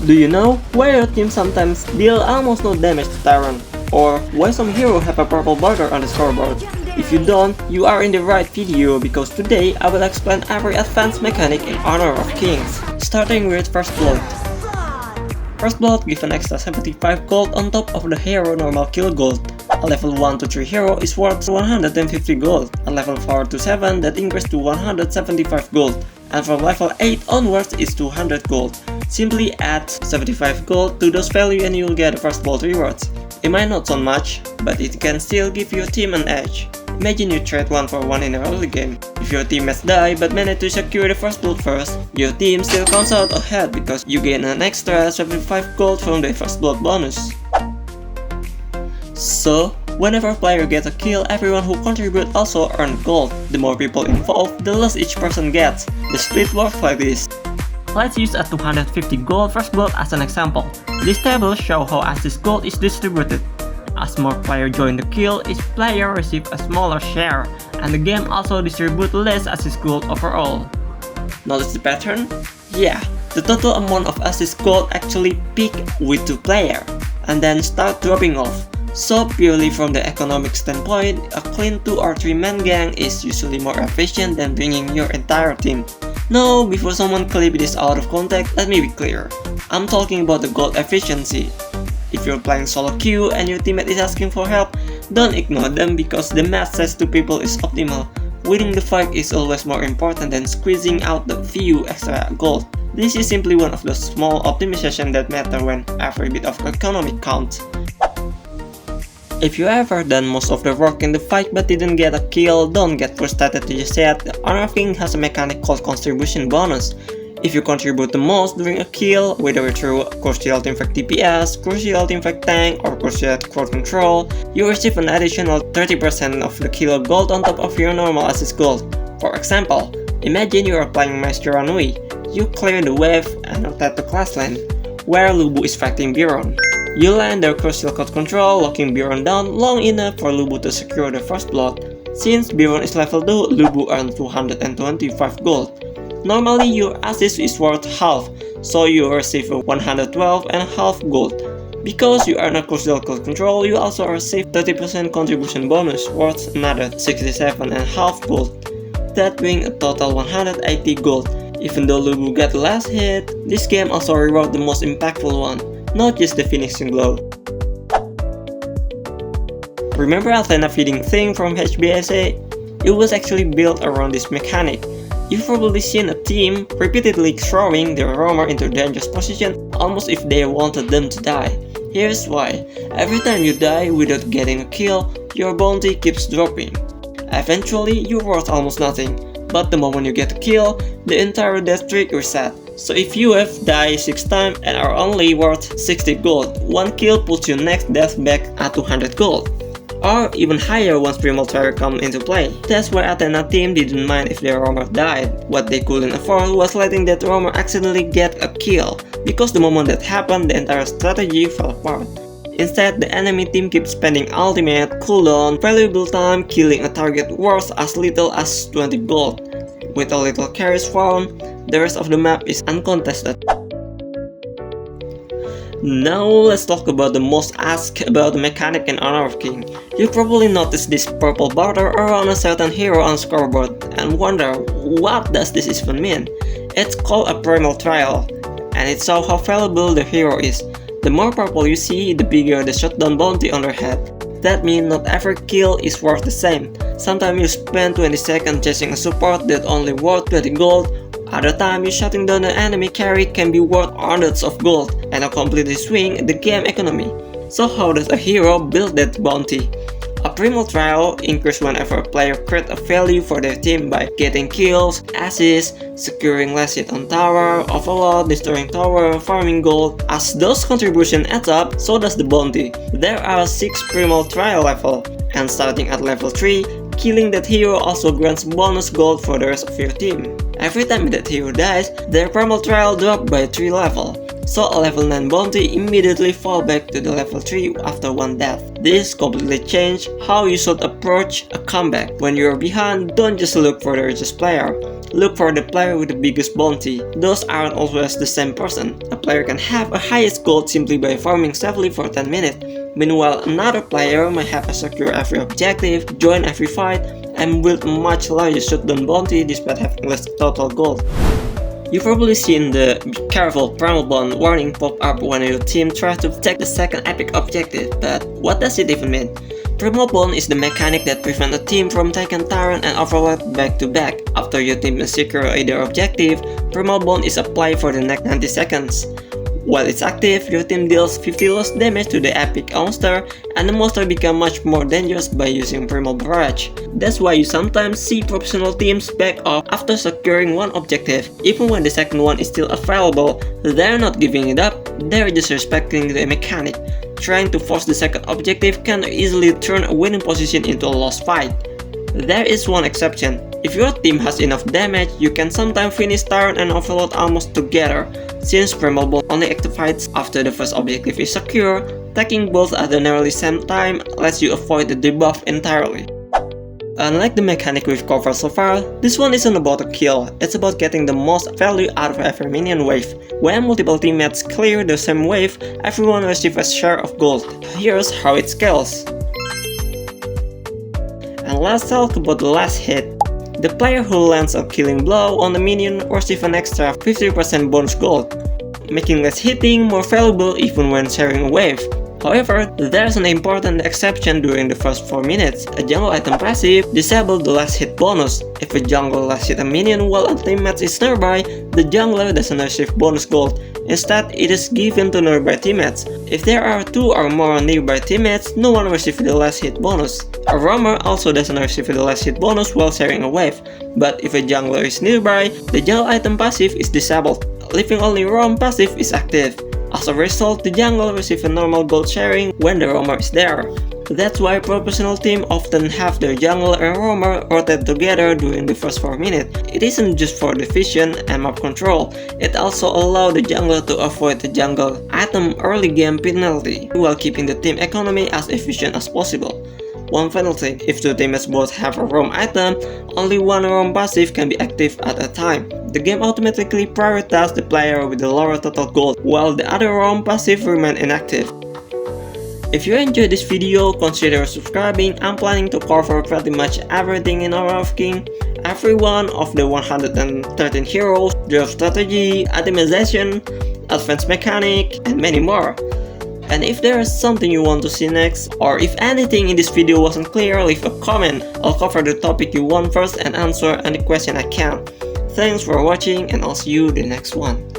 Do you know why your team sometimes deal almost no damage to Tyrant? Or why some heroes have a purple border on the scoreboard? If you don't, you are in the right video because today I will explain every advanced mechanic in Honor of Kings, starting with First Blood. First Blood gives an extra 75 gold on top of the hero normal kill gold. A level 1 to 3 hero is worth 150 gold, a level 4 to 7 that increases to 175 gold, and from level 8 onwards is 200 gold. Simply add 75 gold to those values and you'll get First Blood rewards. It might not sound much, but it can still give your team an edge. Imagine you trade 1 for 1 in an early game. If your teammates die but manage to secure the First Blood first, your team still comes out ahead because you gain an extra 75 gold from the First Blood bonus. So, whenever a player gets a kill, everyone who contributes also earns gold. The more people involved, the less each person gets. The split works like this. Let's use a 250 gold First Blood as an example. This table shows how assist gold is distributed. As more players join the kill, each player receives a smaller share, and the game also distributes less assist gold overall. Notice the pattern? Yeah, the total amount of assist gold actually peak with 2 players, and then start dropping off. So purely from the economic standpoint, a clean 2 or 3 man gang is usually more efficient than bringing your entire team. Now, before someone clip this out of context, let me be clear. I'm talking about the gold efficiency. If you're playing solo queue and your teammate is asking for help, don't ignore them because the math says 2 people is optimal. Winning the fight is always more important than squeezing out the few extra gold. This is simply one of those small optimizations that matter when every bit of economic counts. If you ever done most of the work in the fight but didn't get a kill, don't get frustrated just yet. The Honor of King has a mechanic called contribution bonus. If you contribute the most during a kill, whether through crucial teamfight DPS, crucial teamfight tank, or crucial crowd control, you receive an additional 30% of the kill gold on top of your normal assist gold. For example, imagine you are playing Maestro Ranui. You clear the wave and attack the class lane, where Lubu is fighting Biron. You land their crucial crowd control, locking Biron down long enough for Lubu to secure the First Blood. Since Biron is level 2, Lubu earns 225 gold. Normally your assist is worth half, so you receive 112.5 gold. Because you earn a crucial crowd control, you also receive 30% contribution bonus worth another 67.5 gold. That brings a total 180 gold. Even though Lubu got the last hit, this game also rewards the most impactful one, not just the finishing blow. Remember Athena feeding thing from HBSA? It was actually built around this mechanic. You've probably seen a team repeatedly throwing their roamer into dangerous position almost if they wanted them to die. Here's why. Every time you die without getting a kill, your bounty keeps dropping. Eventually, you're worth almost nothing, but the moment you get a kill, the entire death streak resets. So if you have died 6 times and are only worth 60 gold, 1 kill puts your next death back at 200 gold. Or even higher once Primal Trial comes into play. That's why Athena team didn't mind if their roamer died. What they couldn't afford was letting that roamer accidentally get a kill, because the moment that happened, the entire strategy fell apart. Instead, the enemy team keeps spending ultimate, cooldown, valuable time killing a target worth as little as 20 gold. With a little carries found, the rest of the map is uncontested. Now let's talk about the most asked about the mechanic in Honor of King. You probably noticed this purple border around a certain hero on scoreboard and wonder what does this even mean. It's called a Primal Trial, and it shows how valuable the hero is. The more purple you see, the bigger the shutdown bounty on their head. That means not every kill is worth the same. Sometimes you spend 20 seconds chasing a support that only worth 20 gold. Other time, you shutting down an enemy carry can be worth hundreds of gold and completely swing the game economy. So how does a hero build that bounty? A Primal Trial increases whenever a player creates a value for their team by getting kills, assists, securing last hit on tower, overload, destroying tower, farming gold. As those contributions add up, so does the bounty. There are 6 Primal Trial levels, and starting at level 3, killing that hero also grants bonus gold for the rest of your team. Every time that hero dies, their Primal Trial drops by 3 levels. so a level 9 bounty immediately fall back to the level 3 after one death. This completely changed how you should approach a comeback. When you're behind, don't just look for the richest player. Look for the player with the biggest bounty. Those aren't always the same person. A player can have a highest gold simply by farming safely for 10 minutes. Meanwhile, another player might have a secure every objective, join every fight, and build a much larger shotgun bounty despite having less total gold. You've probably seen the "Be careful, Primal Bond" warning pop up when your team tries to take the second epic objective, but what does it even mean? Primal Bond is the mechanic that prevents a team from taking Tyrant and Overlord back to back. After your team is secure either objective, Primal Bond is applied for the next 90 seconds. While it's active, your team deals 50 loss damage to the epic monster, and the monster becomes much more dangerous by using Primal Barrage. That's why you sometimes see professional teams back off after securing one objective. Even when the second one is still available, they're not giving it up, they're just respecting the mechanic. Trying to force the second objective can easily turn a winning position into a lost fight. There is one exception. If your team has enough damage, you can sometimes finish Tyrant and Overlord almost together. Since Primal Bond only activates after the first objective is secure, taking both at the nearly same time lets you avoid the debuff entirely. Unlike the mechanic we've covered so far, this one isn't about a kill, it's about getting the most value out of every minion wave. When multiple teammates clear the same wave, everyone receives a share of gold. Here's how it scales. And let's talk about the last hit. The player who lands a killing blow on the minion receives an extra 50% bonus gold, making less hitting more valuable even when sharing a wave. However, there's an important exception during the first 4 minutes. A jungle item passive disables the last hit bonus. If a jungler last hit a minion while a teammate is nearby, the jungler doesn't receive bonus gold. Instead, it is given to nearby teammates. If there are 2 or more nearby teammates, no one receives the last hit bonus. A roamer also doesn't receive the last hit bonus while sharing a wave, but if a jungler is nearby, the jungle item passive is disabled, leaving only roam passive is active. As a result, the jungle receives a normal gold sharing when the roamer is there. That's why professional teams often have their jungler and roamer rotate together during the first 4 minutes. It isn't just for the vision and map control, it also allows the jungler to avoid the jungle item early game penalty, while keeping the team economy as efficient as possible. One final thing, if 2 teammates both have a roam item, only one roam passive can be active at a time. The game automatically prioritizes the player with the lower total gold, while the other roam passive remain inactive. If you enjoyed this video, consider subscribing. I'm planning to cover pretty much everything in Honor of King, every one of the 113 heroes, draft strategy, itemization, advanced mechanic, and many more. And if there is something you want to see next, or if anything in this video wasn't clear, leave a comment. I'll cover the topic you want first and answer any question I can. Thanks for watching, and I'll see you in the next one.